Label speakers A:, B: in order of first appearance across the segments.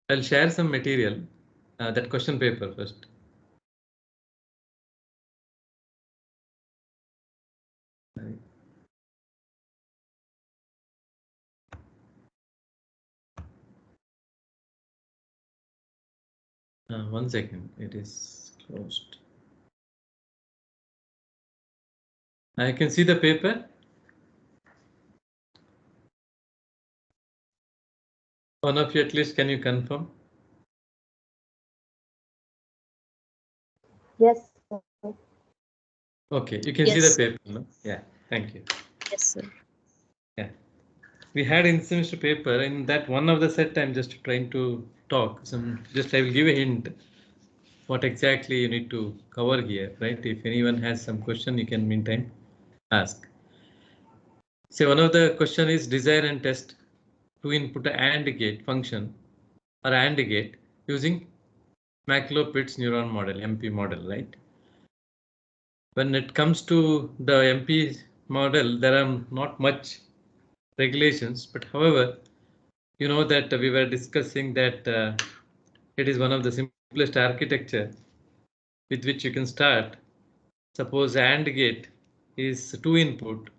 A: I'll share some material, that question paper first. One second, it is closed. I can see the paper. One of you at least, can you confirm?
B: Yes.
A: Okay, you can
C: Yes,
A: see the
C: sir.
A: paper, no? Yeah, thank you.
C: Yes, sir.
A: Yeah, we had in semester paper. In that one of the set, I'm just trying to talk. Just I will give a hint. What exactly you need to cover here, right? If anyone has some question, you can meantime ask. So one of the question is design and test to input a AND gate function or AND gate using Macaulay-Pitts neuron model, MP model, right? When it comes to the MP model, there are not much regulations, but however, you know that we were discussing that it is one of the simplest architecture with which you can start. Suppose AND gate is 2 input.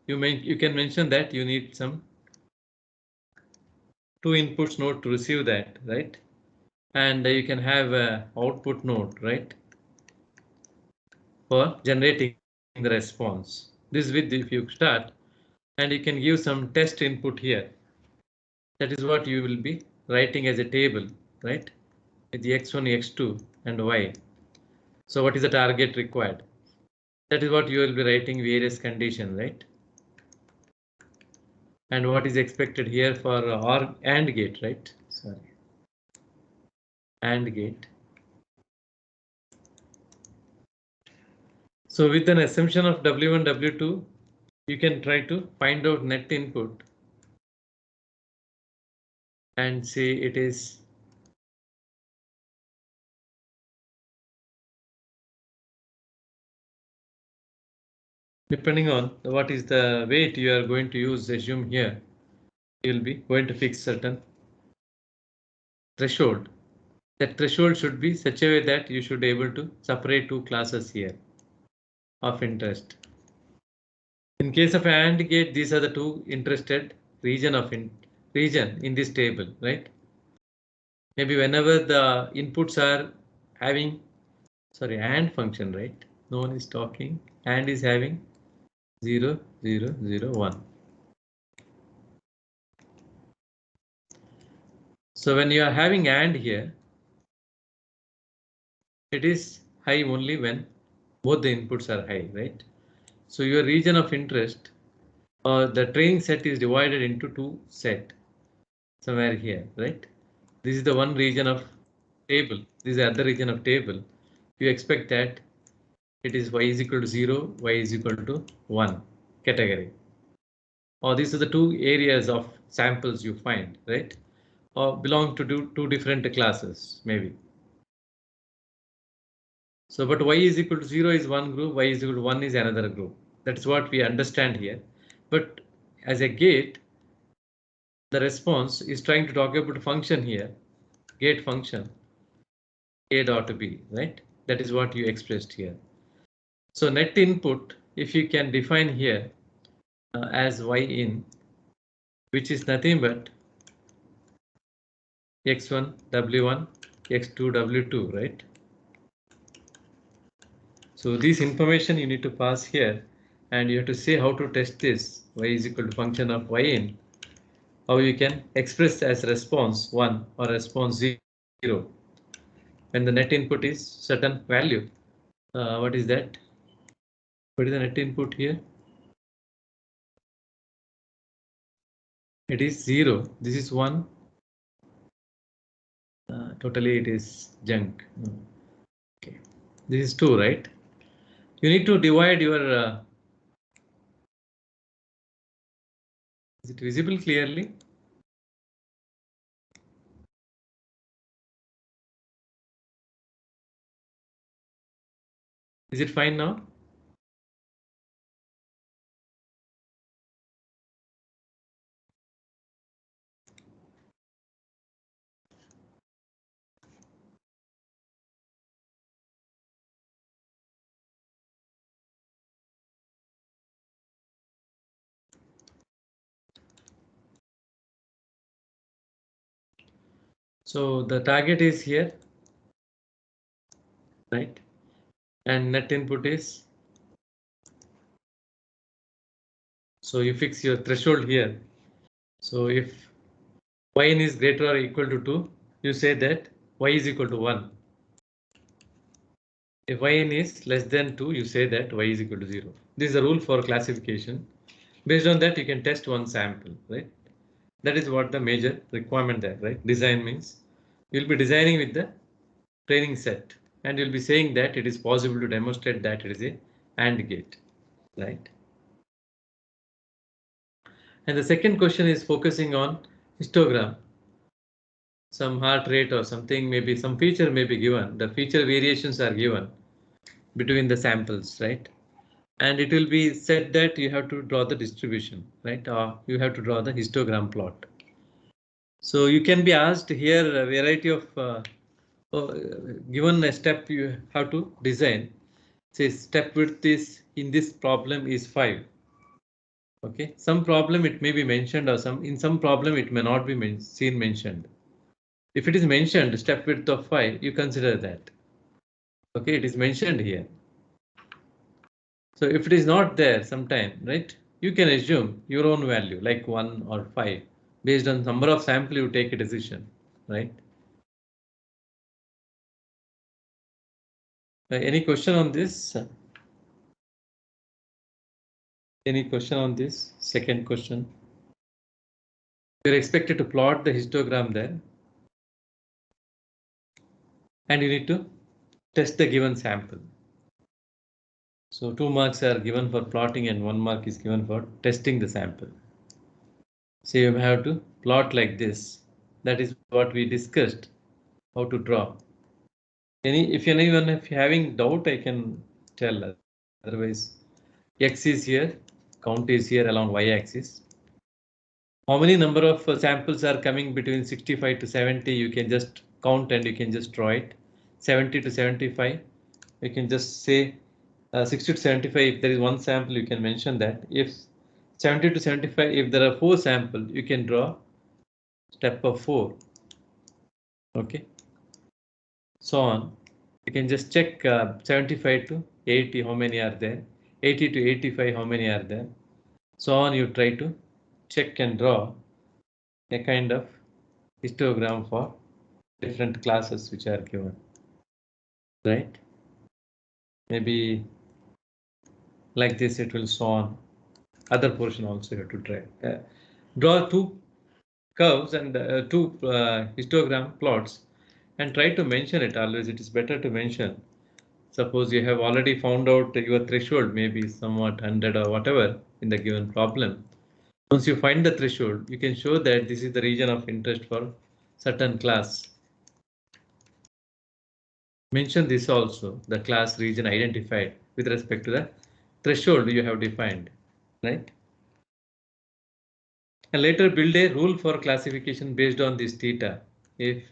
A: You can mention that you need some 2 inputs node to receive that, right? And you can have a output node, right? For generating the response. This with if you start and you can give some test input here. That is what you will be writing as a table, right? With the x1, x2 and y. So what is the target required? That is what you will be writing various conditions, right? And what is expected here for OR AND gate, right? Sorry. AND gate. So with an assumption of W1, W2, you can try to find out net input and say it is depending on what is the weight you are going to use. Assume here you will be going to fix certain threshold. That threshold should be such a way that you should be able to separate two classes here of interest. In case of AND gate, these are the two interested region in this table, right? Maybe whenever the inputs are having, sorry, AND function, right? No one is talking. AND is having 0, 0, 0, 1. So when you are having AND here, it is high only when both the inputs are high, right? So your region of interest or the training set is divided into two set somewhere here, right? This is the one region of table. This is the other region of table. You expect that it is y is equal to 0, y is equal to 1 category. Or these are the two areas of samples you find, right? Or belong to two different classes, maybe. So, but y is equal to 0 is one group, y is equal to 1 is another group. That's what we understand here. But as a gate, the response is trying to talk about a function here, gate function, a dot b, right? That is what you expressed here. So net input, if you can define here as y in, which is nothing but x1, w1, x2, w2, right? So this information you need to pass here and you have to say how to test this y is equal to function of y in, how you can express as response 1 or response 0 when the net input is certain value. What is that? What is the net input here? It is 0. This is 1. Totally it is junk. No. Okay. This is 2, right? You need to divide your. Is it visible clearly? Is it fine now? So the target is here, right? And net input is, so you fix your threshold here. So if yn is greater or equal to 2, you say that y is equal to 1. If yn is less than 2, you say that y is equal to 0. This is a rule for classification. Based on that, you can test one sample, right? That is what the major requirement there, right? Design means you'll be designing with the training set and you'll be saying that it is possible to demonstrate that it is a AND gate, right? And the second question is focusing on histogram. Some heart rate or something, maybe some feature may be given. The feature variations are given between the samples, right? And it will be said that you have to draw the distribution, right? Or you have to draw the histogram plot. So you can be asked here a variety of given a step you have to design. Say step width is in this problem is 5. Okay, some problem it may be mentioned or in some problem it may not be mentioned. If it is mentioned step width of 5, you consider that. Okay, it is mentioned here. So if it is not there sometime, right, you can assume your own value like 1 or 5 based on number of sample you take a decision, right? Any question on this? Any question on this? Second question. You're expected to plot the histogram there. And you need to test the given sample. So 2 marks are given for plotting and 1 mark is given for testing the sample. So you have to plot like this. That is what we discussed, how to draw. If anyone if having doubt, I can tell. Otherwise, X is here, count is here along Y axis. How many number of samples are coming between 65 to 70? You can just count and you can just draw it. 70 to 75. You can just say 60 to 75. If there is one sample, you can mention that. If 70 to 75, if there are 4 samples, you can draw step of 4. Okay. So on. You can just check 75 to 80, how many are there? 80 to 85, how many are there? So on, you try to check and draw a kind of histogram for different classes which are given, right? Maybe like this, it will so on. Other portion also you have to try. Draw 2 curves and 2 histogram plots and try to mention it. Always it is better to mention. Suppose you have already found out your threshold, maybe somewhat 100 or whatever in the given problem. Once you find the threshold, you can show that this is the region of interest for certain class. Mention this also, the class region identified with respect to the threshold you have defined, right? And later build a rule for classification based on this theta. If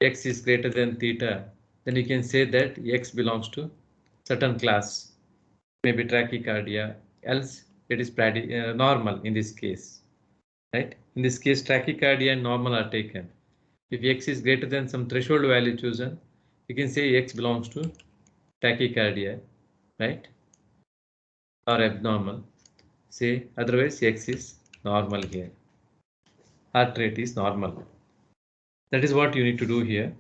A: X is greater than theta, then you can say that X belongs to certain class, maybe tachycardia, else it is normal in this case, right? In this case, tachycardia and normal are taken. If X is greater than some threshold value chosen, you can say X belongs to tachycardia, right? Or abnormal. Say otherwise X is normal here. Heart rate is normal. That is what you need to do here.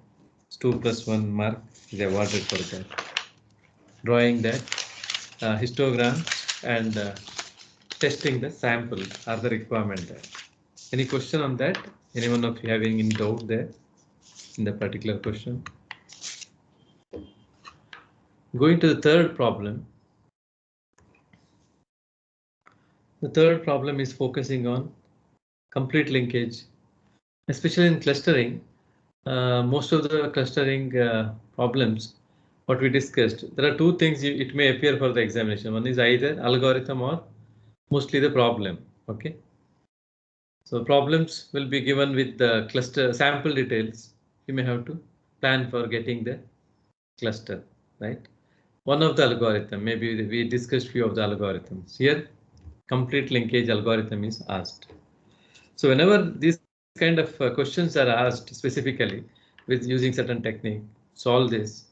A: 2 plus 1 mark is awarded for that. Drawing that histogram and testing the sample are the requirement there. Any question on that? Anyone of you having any doubt there in the particular question? Going to the third problem. The third problem is focusing on complete linkage, especially in clustering. Most of the clustering problems, what we discussed, there are 2 things it may appear for the examination. One is either algorithm or mostly the problem. Okay. So problems will be given with the cluster sample details. You may have to plan for getting the cluster, right? One of the algorithm, maybe we discussed few of the algorithms. Here, complete linkage algorithm is asked. So whenever these kind of questions are asked specifically with using certain technique, solve this.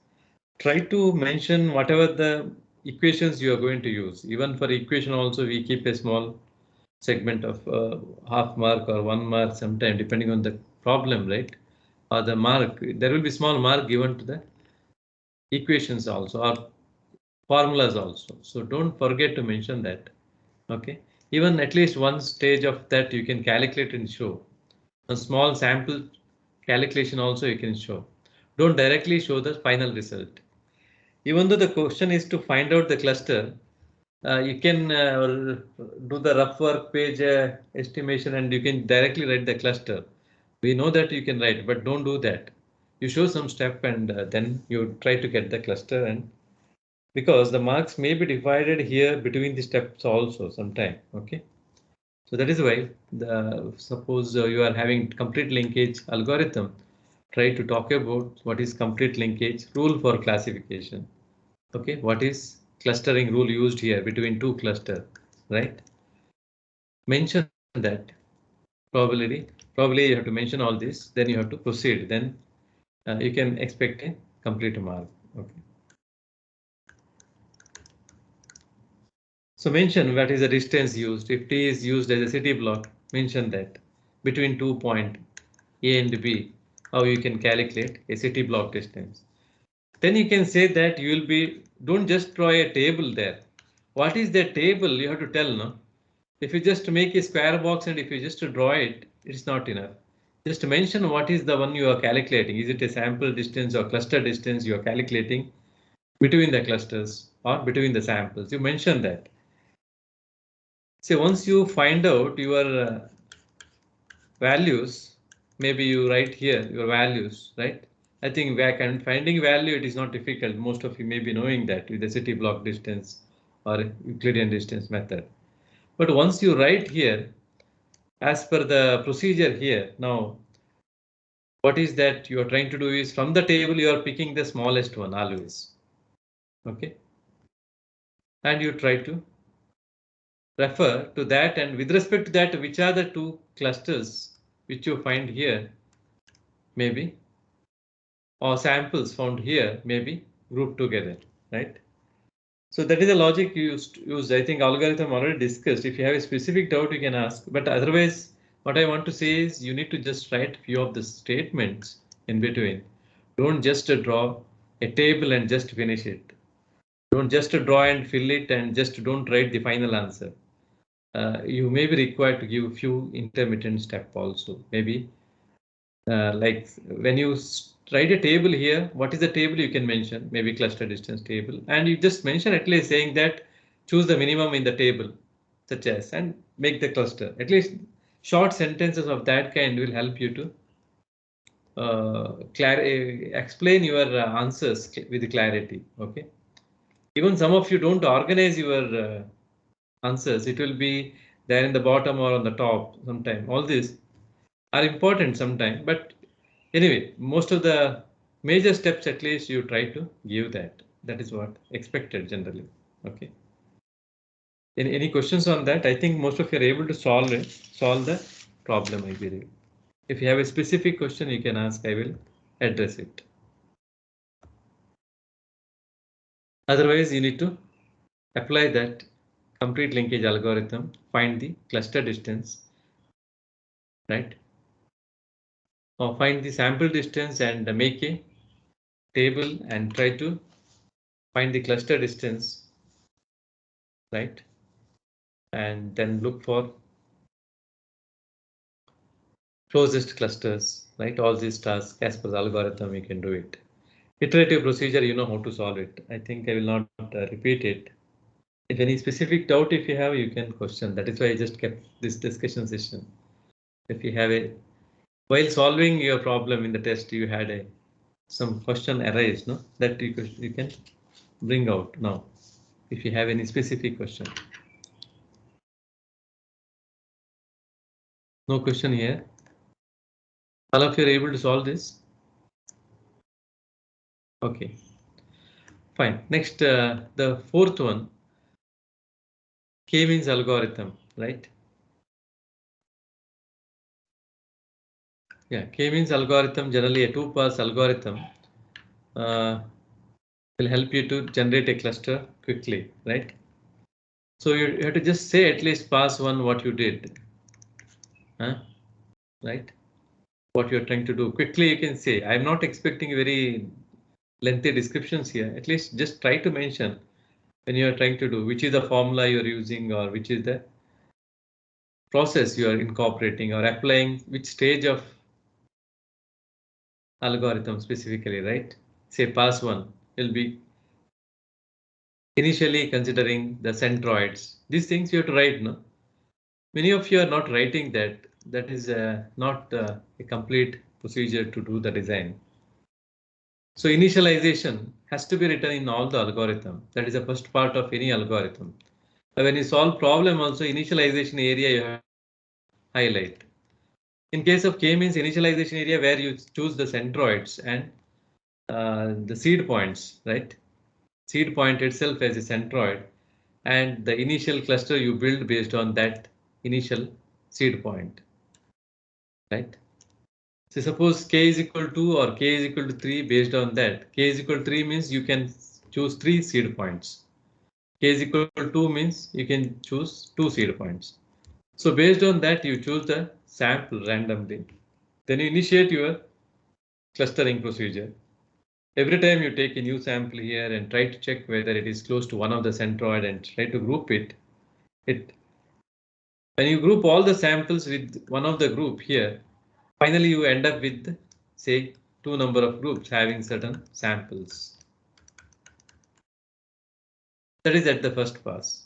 A: Try to mention whatever the equations you are going to use. Even for equation also, we keep a small segment of half mark or 1 mark sometime, depending on the problem, right? Or the mark. There will be small mark given to the equations also, or formulas also. So don't forget to mention that. Okay. Even at least one stage of that you can calculate and show. A small sample calculation also you can show. Don't directly show the final result. Even though the question is to find out the cluster, you can do the rough work page estimation and you can directly write the cluster. We know that you can write, but don't do that. You show some step and then you try to get the cluster, and because the marks may be divided here between the steps also sometime. Okay. So that is why suppose you are having complete linkage algorithm, try to talk about what is complete linkage rule for classification. Okay, what is clustering rule used here between two clusters, right? Mention that probably you have to mention all this, then you have to proceed, then you can expect a complete mark. Okay. So mention what is the distance used. If T is used as a city block, mention that between 2 point A and B, how you can calculate a city block distance. Then you can say that you will be, don't just draw a table there. What is the table? You have to tell, no? If you just make a square box and if you just draw it, it's not enough. Just mention what is the one you are calculating. Is it a sample distance or cluster distance you are calculating between the clusters or between the samples? You mention that. See, once you find out your values, maybe you write here your values, right? I think finding value, it is not difficult. Most of you may be knowing that with the city block distance or Euclidean distance method. But once you write here, as per the procedure here, now what is that you are trying to do is from the table you are picking the smallest one always. Okay. And you try to refer to that, and with respect to that, which are the two clusters which you find here, maybe, or samples found here, maybe grouped together, right? So that is the logic used. I think algorithm already discussed. If you have a specific doubt, you can ask. But otherwise, what I want to say is you need to just write few of the statements in between. Don't just draw a table and just finish it. Don't just draw and fill it and just don't write the final answer. You may be required to give few intermittent step also. Maybe like when you write a table here, what is the table you can mention? Maybe cluster distance table, and you just mention at least saying that choose the minimum in the table, such as, and make the cluster. At least short sentences of that kind will help you to explain your answers with clarity. Okay. Even some of you don't organize your answers. It will be there in the bottom or on the top sometime. All these are important sometime, but anyway, most of the major steps at least you try to give that. That is what expected generally. Okay. Any questions on that? I think most of you are able to solve the problem, I believe. If you have a specific question, you can ask. I will address it. Otherwise, you need to apply that complete linkage algorithm, find the cluster distance, right? Or find the sample distance and make a table and try to find the cluster distance, right? And then look for closest clusters, right? All these tasks as per the algorithm, you can do it. Iterative procedure, you know how to solve it. I think I will not repeat it. If any specific doubt, if you have, you can question. That is why I just kept this discussion session. If you have a, while solving your problem in the test, you had some question arise, no? That you can bring out now. If you have any specific question. No question here. All of you are able to solve this? Okay. Fine. Next, the fourth one, K-means algorithm, right? Yeah, K-means algorithm, generally a two-pass algorithm, will help you to generate a cluster quickly, right? So you have to just say at least pass one what you did, right? What you're trying to do. Quickly you can say. I'm not expecting very lengthy descriptions here. At least just try to mention when you are trying to do, which is the formula you're using or which is the process you are incorporating or applying, which stage of algorithm specifically, right? Say pass one will be initially considering the centroids. These things you have to write, no? Many of you are not writing that. That is not a complete procedure to do the design. So initialization has to be written in all the algorithm. That is the first part of any algorithm. When you solve problem also, initialization area you have to highlight. In case of K-means initialization area where you choose the centroids and the seed points, right? Seed point itself as a centroid and the initial cluster you build based on that initial seed point, right? So suppose k is equal to or k is equal to 3 based on that. K is equal to 3 means you can choose 3 seed points. K is equal to 2 means you can choose 2 seed points. So based on that you choose the sample randomly. Then you initiate your clustering procedure. Every time you take a new sample here and try to check whether it is close to one of the centroid and try to group it. When you group all the samples with one of the group here, finally you end up with, say, two number of groups having certain samples. That is at the first pass.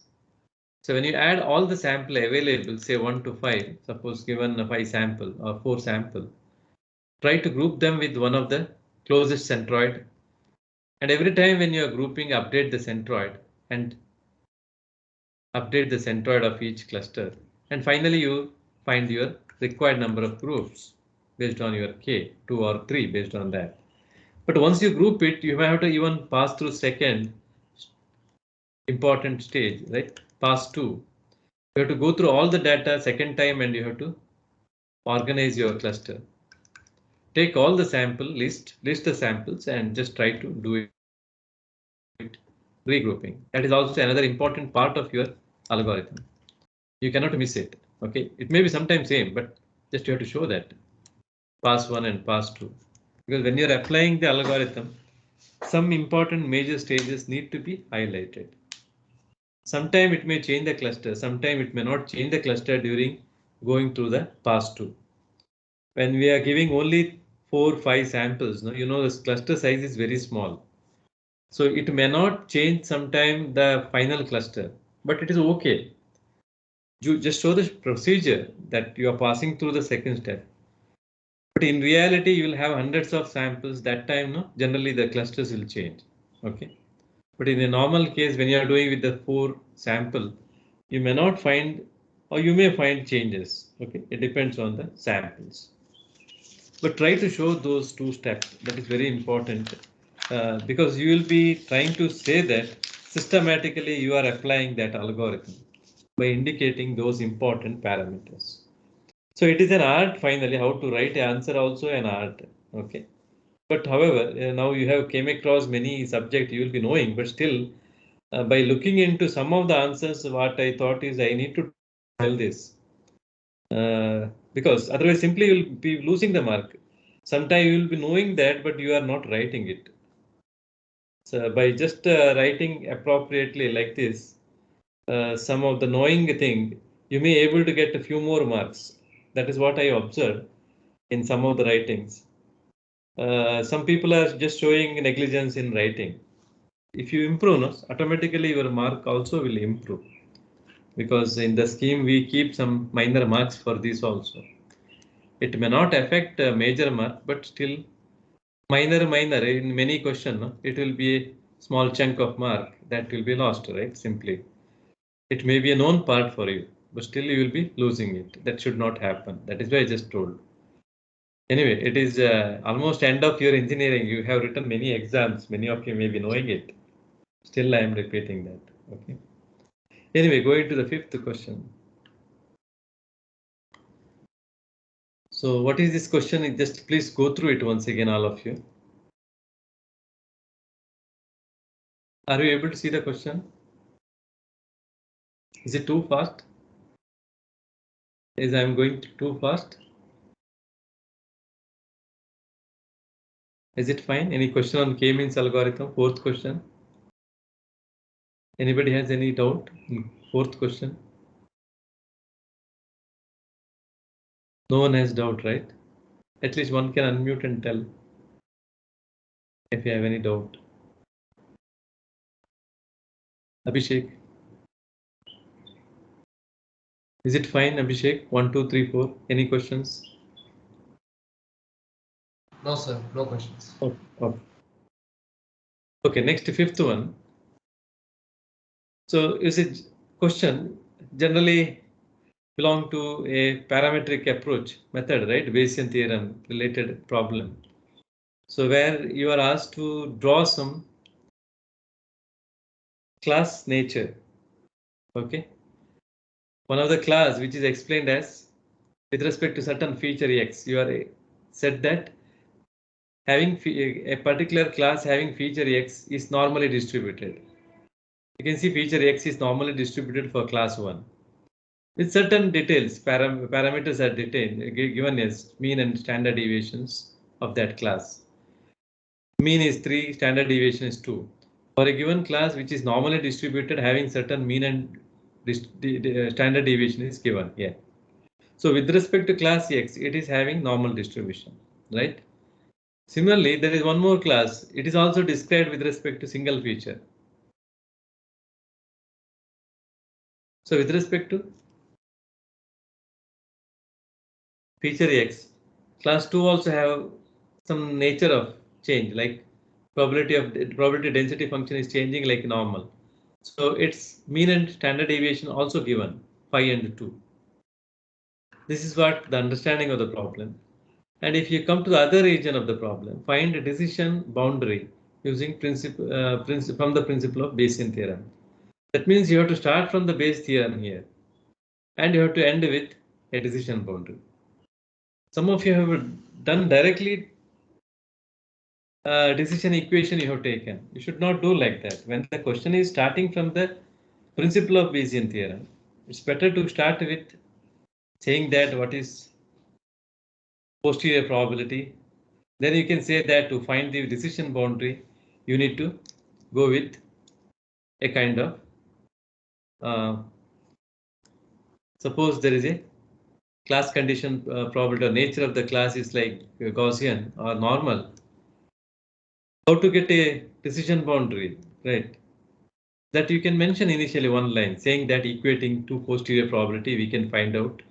A: So when you add all the sample available, say 1 to 5, suppose given a 5 sample or 4 sample, try to group them with one of the closest centroid. And every time when you are grouping, update the centroid and update the centroid of each cluster. And finally, you find your required number of groups based on your K, 2 or 3 based on that. But once you group it, you may have to even pass through second important stage, right? Pass 2. You have to go through all the data second time and you have to organize your cluster. Take all the sample, list the samples and just try to do it regrouping. That is also another important part of your algorithm. You cannot miss it. Okay, it may be sometimes same, but just you have to show that pass 1 and pass 2. Because when you're applying the algorithm, some important major stages need to be highlighted. Sometime it may change the cluster, sometime it may not change the cluster during going through the pass 2. When we are giving only 4-5 samples, no, you know this cluster size is very small. So it may not change sometime the final cluster, but it is okay. You just show the procedure that you are passing through the second step. But in reality, you will have hundreds of samples. That time, no, generally the clusters will change. Okay. But in a normal case, when you are doing with the 4 sample, you may not find or you may find changes. Okay. It depends on the samples. But try to show those 2 steps. That is very important because you will be trying to say that systematically you are applying that algorithm by indicating those important parameters. So it is an art finally how to write an answer also an art. Okay. But however, now you have came across many subjects you will be knowing, but still by looking into some of the answers, what I thought is I need to tell this because otherwise simply you will be losing the mark. Sometimes you will be knowing that, but you are not writing it. So by just writing appropriately like this, some of the knowing thing, you may able to get a few more marks. That is what I observed in some of the writings. Some people are just showing negligence in writing. If you improve, no, automatically your mark also will improve because in the scheme we keep some minor marks for this also. It may not affect a major mark, but still minor in many question, no, it will be a small chunk of mark that will be lost, right? Simply, it may be a known part for you, but still you will be losing it. That should not happen. That is why I just told. Anyway, it is almost end of your engineering. You have written many exams. Many of you may be knowing it. Still, I am repeating that. Okay. Anyway, going to the fifth question. So what is this question? Just please go through it once again, all of you. Are you able to see the question? Is it too fast? Is I'm going too fast? Is it fine? Any question on K-means algorithm? Fourth question. Anybody has any doubt? Fourth question. No one has doubt, right? At least one can unmute and tell if you have any doubt. Abhishek. Is it fine, Abhishek? 1, 2, 3, 4. Any questions?
B: No, sir. No questions.
A: Okay, next fifth one. So is it question generally belong to a parametric approach method, right? Bayesian theorem related problem. So where you are asked to draw some class nature. Okay. One of the class which is explained as with respect to certain feature X, you are said that having a particular class having feature X is normally distributed. You can see feature X is normally distributed for class 1. With certain details, parameters are given as mean and standard deviations of that class. Mean is 3, standard deviation is 2. For a given class which is normally distributed, having certain mean and standard deviation is given here. So with respect to class X, it is having normal distribution, right? Similarly, there is one more class. It is also described with respect to single feature. So with respect to feature X, class 2 also have some nature of change, like probability density function is changing like normal. So its mean and standard deviation also given 5 and 2. This is what the understanding of the problem. And if you come to the other region of the problem, find a decision boundary using from the principle of Bayesian theorem. That means you have to start from the Bayes theorem here, and you have to end with a decision boundary. Some of you have done directly decision equation you have taken. You should not do like that. When the question is starting from the principle of Bayesian theorem, it's better to start with saying that what is posterior probability. Then you can say that to find the decision boundary, you need to go with a kind of suppose there is a class condition probability or nature of the class is like Gaussian or normal. How to get a decision boundary, right? That you can mention initially one line saying that equating to posterior probability, we can find out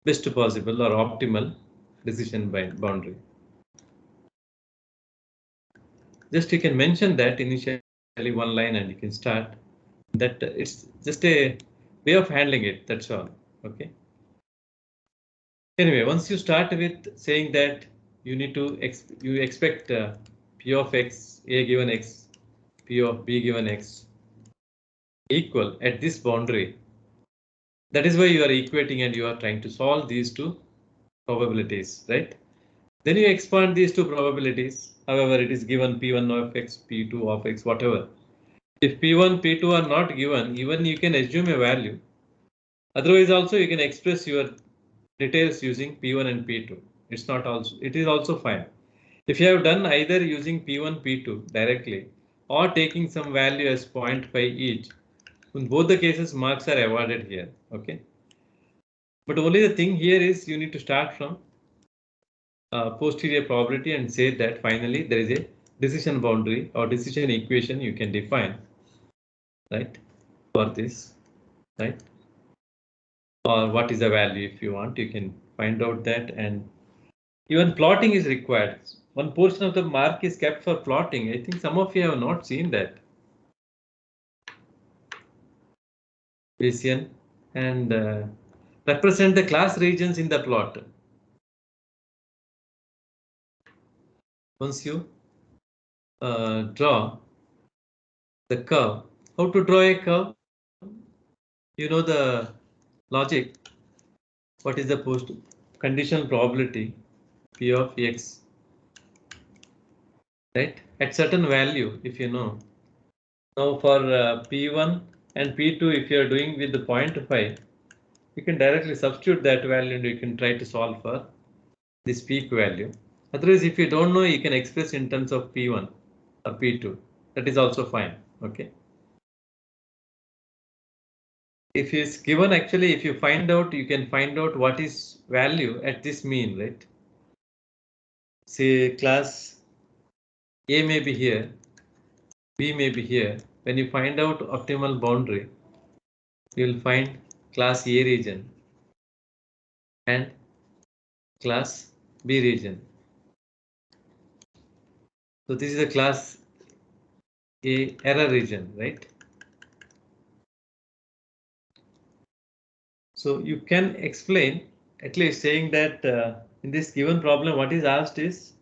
A: best possible or optimal decision boundary. Just you can mention that initially one line and you can start. That it's just a way of handling it. That's all. Okay. Anyway, once you start with saying that you need to you expect P of X, A given X, P of B given X equal at this boundary. That is why you are equating and you are trying to solve these two probabilities, right? Then you expand these two probabilities. However, it is given P1 of X, P2 of X, whatever. If P1, P2 are not given, even you can assume a value. Otherwise, also you can express your details using P1 and P2. It's not also, it is also fine. If you have done either using P1, P2 directly or taking some value as 0.5 each, in both the cases marks are awarded here. Okay. But only the thing here is you need to start from posterior probability and say that finally there is a decision boundary or decision equation you can define, right, for this, right? Or what is the value if you want, you can find out that, and even plotting is required. One portion of the mark is kept for plotting. I think some of you have not seen that. Bayesian and represent the class regions in the plot. Once you draw the curve, how to draw a curve? You know the logic. What is the conditional probability P of X, right, at certain value, if you know. Now for P1 and P2, if you are doing with the 0.5, you can directly substitute that value and you can try to solve for this peak value. Otherwise, if you don't know, you can express in terms of P1 or P2. That is also fine. Okay. If it's given, actually, if you find out, you can find out what is value at this mean, right? Say class A may be here, B may be here. When you find out optimal boundary, you will find class A region and class B region. So this is the class A error region, right? So you can explain, at least saying that in this given problem, what is asked is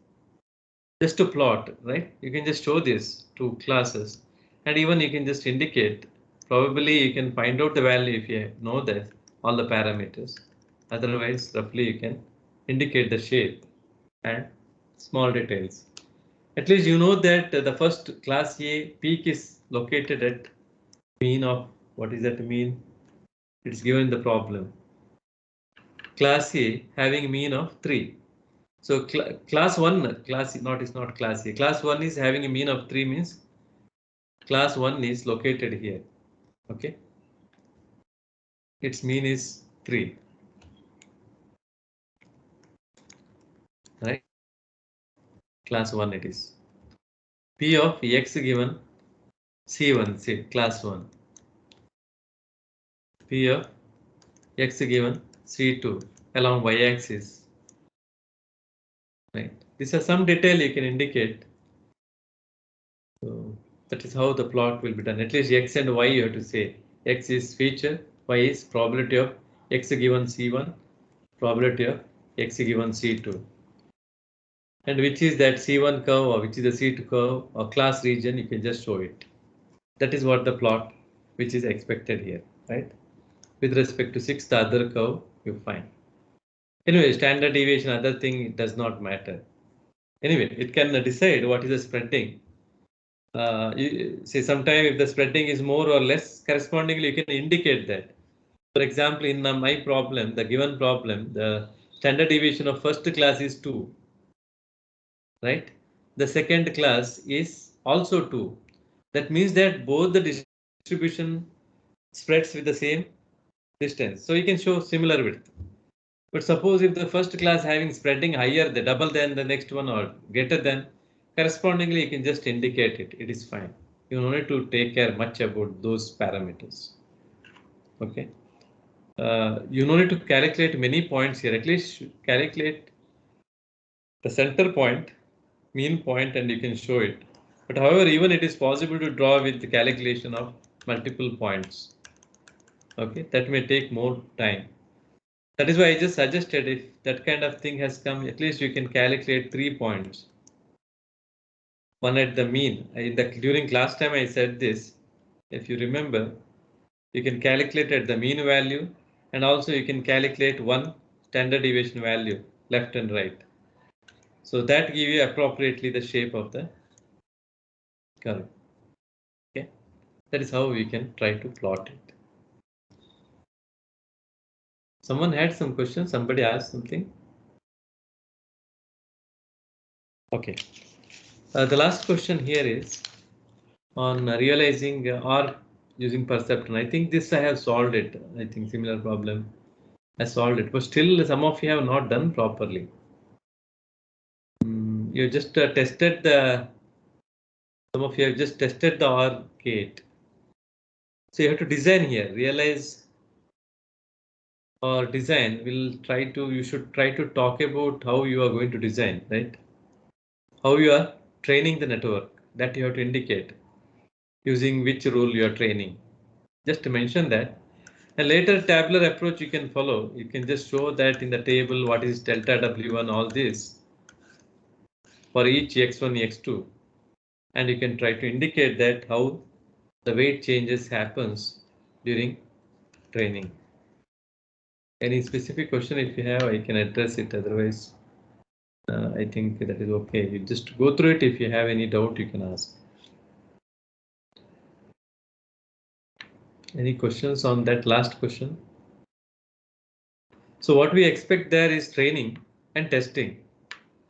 A: just to plot, right? You can just show this to classes, and even you can just indicate. Probably you can find out the value if you know that all the parameters. Otherwise, roughly you can indicate the shape and small details. At least you know that the first class A peak is located at mean of, what is that mean? It's given the problem. Class A having mean of 3. So class 1, class not is not class A. Class 1 is having a mean of 3 means class 1 is located here. Okay. Its mean is 3. Right. Class 1 it is. P of X given C1, say class 1. P of X given C2 along y-axis. Right. This is some detail you can indicate. So that is how the plot will be done. At least X and Y you have to say. X is feature, Y is probability of X given C1, probability of X given C2. And which is that C1 curve or which is the C2 curve or class region, you can just show it. That is what the plot which is expected here, right? With respect to 6, the other curve you find. Anyway, standard deviation, other thing, it does not matter. Anyway, it can decide what is the spreading. Say sometime if the spreading is more or less, correspondingly you can indicate that. For example, in my problem, the given problem, the standard deviation of first class is 2, right? The second class is also 2. That means that both the distribution spreads with the same distance. So you can show similar width. But suppose if the first class having spreading higher, the double than the next one or greater than, correspondingly you can just indicate it. It is fine. You don't need to take care much about those parameters. Okay. You don't need to calculate many points here. At least calculate the center point, mean point, and you can show it. But however, even it is possible to draw with the calculation of multiple points. Okay, that may take more time. That is why I just suggested if that kind of thing has come, at least you can calculate 3 points. One at the mean. During class time I said this. If you remember, you can calculate at the mean value and also you can calculate one standard deviation value left and right. So that give you appropriately the shape of the curve. Okay, that is how we can try to plot it. Someone had some questions. Somebody asked something. Okay. The last question here is on realizing or using perceptron. I think this I have solved it. I think similar problem I solved it, but still some of you have not done properly. You just tested the. Some of you have just tested the OR gate. So you have to design here. Realize or design. You should try to talk about how you are going to design, right? How you are training the network, that you have to indicate using which rule you are training. Just to mention that. A later tabular approach you can follow. You can just show that in the table what is delta W1, all this for each x1, x2, and you can try to indicate that how the weight changes happens during training. Any specific question if you have, I can address it. Otherwise, I think that is okay. You just go through it. If you have any doubt, you can ask. Any questions on that last question? So what we expect there is training and testing.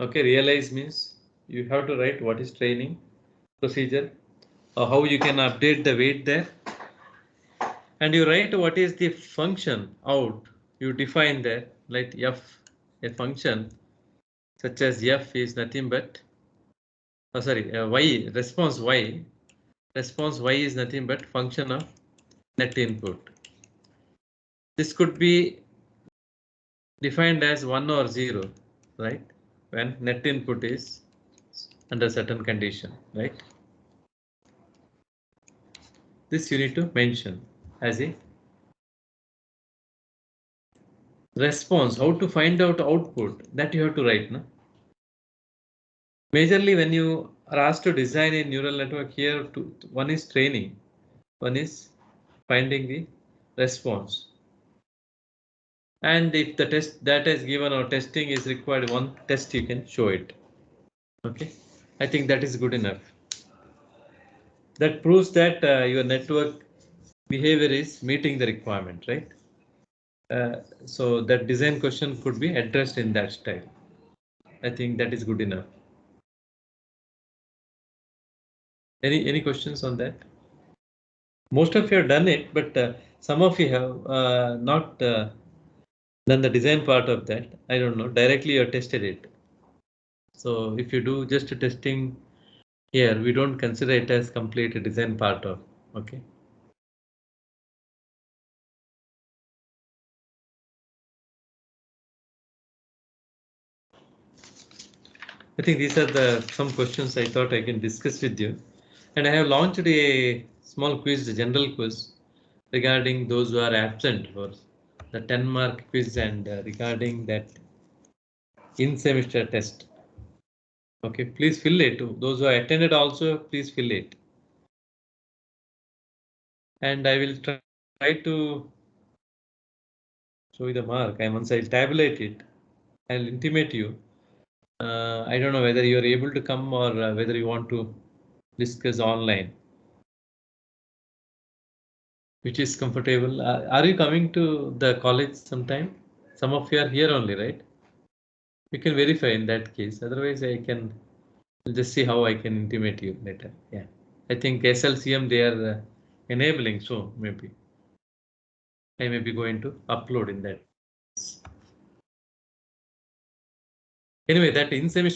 A: Okay, realize means you have to write what is training procedure, or how you can update the weight there, and you write what is the function out. You define there, like f, a function such as f is nothing but, y, response y is nothing but function of net input. This could be defined as 1 or 0, right? When net input is under certain condition, right? This you need to mention as a response. How to find out output, that you have to write, no? Majorly when you are asked to design a neural network here, one is training, one is finding the response. And if the test data is given or testing is required, one test you can show it. Okay, I think that is good enough. That proves that your network behavior is meeting the requirement, right? So that design question could be addressed in that style. I think that is good enough. Any questions on that? Most of you have done it, but some of you have not done the design part of that. I don't know. Directly you tested it. So if you do just a testing here, we don't consider it as complete design part of. Okay. I think these are some questions I thought I can discuss with you. And I have launched a small quiz, a general quiz, regarding those who are absent for the 10-mark quiz, and regarding that in-semester test. Okay, please fill it. Those who attended also, please fill it. And I will try to show you the mark. Once I'll tabulate it, I'll intimate you. I don't know whether you are able to come or whether you want to discuss online. Which is comfortable. Are you coming to the college sometime? Some of you are here only, right? You can verify in that case. Otherwise, I can just see how I can intimate you later. Yeah, I think SLCM they are enabling, so maybe I may be going to upload in that. Anyway, that in semester